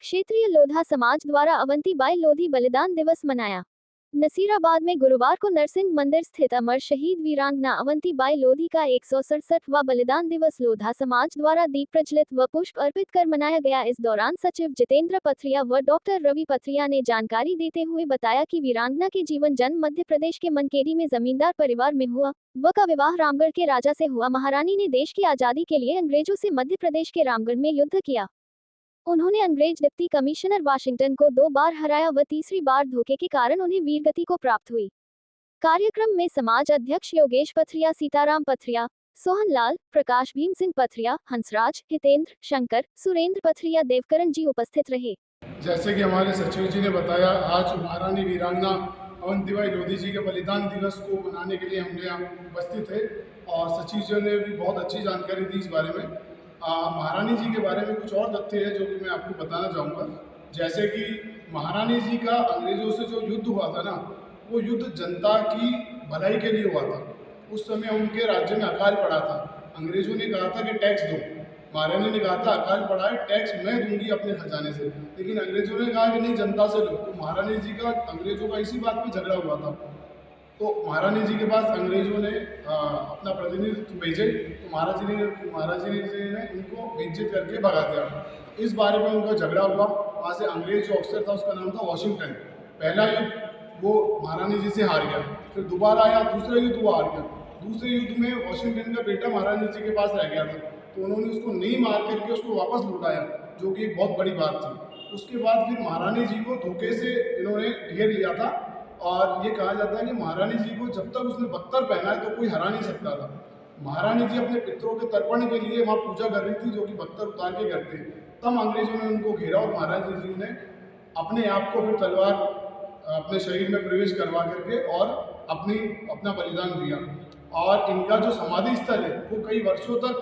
क्षेत्रीय लोधा समाज द्वारा अवंतीबाई लोधी बलिदान दिवस मनाया। नसीराबाद में गुरुवार को नरसिंह मंदिर स्थित अमर शहीद वीरांगना अवंतीबाई लोधी का 167वां बलिदान दिवस लोधा समाज द्वारा दीप प्रज्वलित व पुष्प अर्पित कर मनाया गया। इस दौरान सचिव जितेंद्र पथरिया व डॉक्टर रवि पथरिया ने जानकारी देते हुए बताया कि वीरांगना के जीवन जन्म मध्य प्रदेश के मनकेरी में जमींदार परिवार में हुआ। व का विवाह रामगढ़ के राजा से हुआ। महारानी ने देश की आजादी के लिए अंग्रेजों से मध्य प्रदेश के रामगढ़ में युद्ध किया। उन्होंने अंग्रेज डिप्टी कमिश्नर वाशिंगटन को 2 बार हराया व तीसरी बार धोखे के कारण उन्हें वीरगति को प्राप्त हुई। कार्यक्रम में समाज अध्यक्ष योगेश पथरिया, सीताराम पथरिया, सोहन लाल, प्रकाश भीम सिंह पथरिया, हंसराज, हितेंद्र, शंकर, सुरेंद्र पथरिया, देवकरण जी उपस्थित रहे। जैसे कि हमारे सचिव जी ने बताया, आज महारानी वीरांगना अवंतीबाई लोधी जी के बलिदान दिवस को मनाने के लिए हम यहाँ उपस्थित थे और सचिव जी ने भी बहुत अच्छी जानकारी दी इस बारे में। महारानी जी के बारे में कुछ और तथ्य है जो कि मैं आपको बताना चाहूँगा। जैसे कि महारानी जी का अंग्रेज़ों से जो युद्ध हुआ था ना, वो युद्ध जनता की भलाई के लिए हुआ था। उस समय उनके राज्य में अकाल पड़ा था। अंग्रेज़ों ने कहा था कि टैक्स दो, महारानी ने कहा था अकाल पड़ा है, टैक्स मैं दूंगी अपने खजाने से, लेकिन अंग्रेज़ों ने कहा कि नहीं, जनता से लो। तो महारानी जी का अंग्रेज़ों का इसी बात पे झगड़ा हुआ था। तो महारानी जी के पास अंग्रेज़ों ने अपना प्रतिनिधित्व भेजे, तो महाराज जी ने उनको बेइज्जत करके भगा दिया। इस बारे में उनका झगड़ा हुआ। वहाँ से अंग्रेज जो अफसर था उसका नाम था वॉशिंगटन। पहला युद्ध वो महारानी जी से हार गया, फिर दोबारा आया, दूसरा युद्ध वो हार गया। दूसरे युद्ध में वॉशिंगटन का बेटा महारानी जी के पास रह गया था, तो उन्होंने उसको नहीं मार करके उसको वापस लौटाया, जो कि एक बहुत बड़ी बात थी। उसके बाद फिर महारानी जी को धोखे से इन्होंने घेर लिया था और ये कहा जाता है कि महारानी जी को जब तक उसने बख्तर पहना है तो कोई हरा नहीं सकता था। महारानी जी अपने पितरों के तर्पण के लिए वहाँ पूजा कर रही थी, जो कि बख्तर उतार के करते। तब अंग्रेजों ने उनको घेरा और महारानी जी ने अपने आप को फिर तलवार अपने शरीर में प्रवेश करवा करके और अपना बलिदान दिया। और इनका जो समाधि स्थल है वो कई वर्षों तक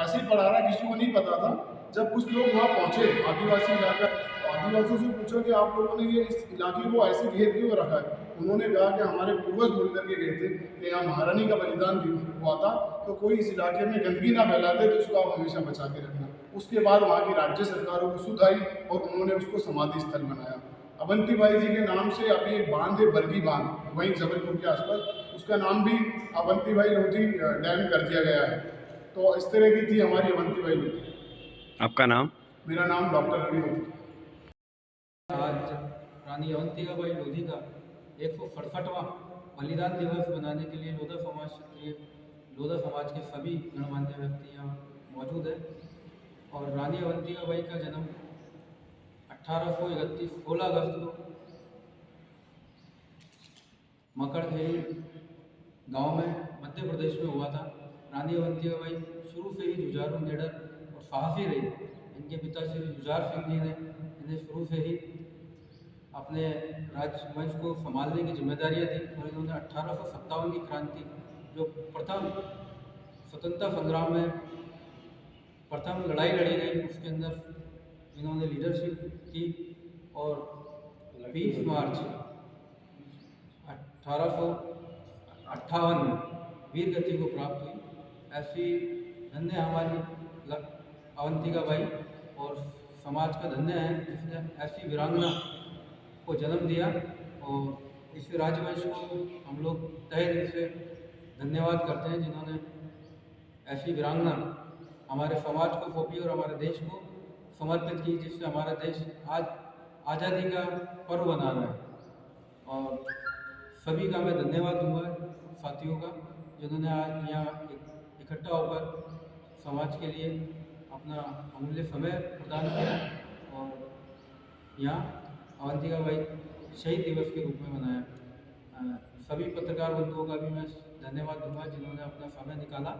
ऐसे ही पड़ा रहा, किसी को नहीं पता था। जब कुछ लोग वहाँ पहुँचे, आदिवासी इलाका, आदिवासियों से पूछा कि आप लोगों ने ये इस इलाके को ऐसे घेर क्यों रखा है। उन्होंने कहा कि हमारे पूर्वज बोल करके गए थे कि यहाँ महारानी का बलिदान हुआ था, तो कोई इस इलाके में गंदगी ना फैलाते, तो उसको आप हमेशा बचा के रखना। उसके बाद वहाँ की राज्य सरकारों को सुध आई और उन्होंने उसको समाधि स्थल बनाया। अवंतीबाई जी के नाम से अभी एक बांध है, बरगी बांध, वहीं जबलपुर के आसपास, उसका नाम भी अवंतीबाई लोधी डैम कर दिया गया है। तो इस तरह की थी हमारी अवंतीबाई लोधी। आपका नाम? मेरा नाम डॉक्टर रवि होती। आज रानी अवंतीबाई लोधी का 167वां बलिदान दिवस मनाने के लिए लोधा समाज के सभी गणमान्य व्यक्ति यहाँ मौजूद है। और रानी अवंतीबाई का जन्म 1831 16 अगस्त को मकड़खेड़ी गांव में मध्य प्रदेश में हुआ था। रानी अवंतीबाई शुरू से ही जुझारू, निडर और साहसी रही। इनके पिता श्री जुझार सिंह जी ने इन्हें शुरू से ही अपने राजवंश को संभालने की जिम्मेदारियां दी और इन्होंने 1857 की क्रांति, जो प्रथम स्वतंत्रता संग्राम में प्रथम लड़ाई लड़ी गई, उसके अंदर इन्होंने लीडरशिप की और 20 मार्च 1858 में वीर गति को प्राप्त हुई। ऐसी धन्य हमारी अवंतीबाई और समाज का धन्य है जिसने ऐसी वीरांगना को जन्म दिया। और इस राजवंश को हम लोग तहे दिल से धन्यवाद करते हैं जिन्होंने ऐसी वीरांगना हमारे समाज को सौंपी और हमारे देश को समर्पित की, जिससे हमारा देश आज आज़ादी का पर्व बना रहा है। और सभी का मैं धन्यवाद दूंगा, साथियों का, जिन्होंने आज यहाँ इकट्ठा होकर समाज के लिए अपना अमूल्य समय प्रदान किया और यहाँ अवंतीबाई शहीद दिवस के रूप में मनाया। सभी पत्रकार बंधुओं का भी मैं धन्यवाद दूंगा जिन्होंने अपना समय निकाला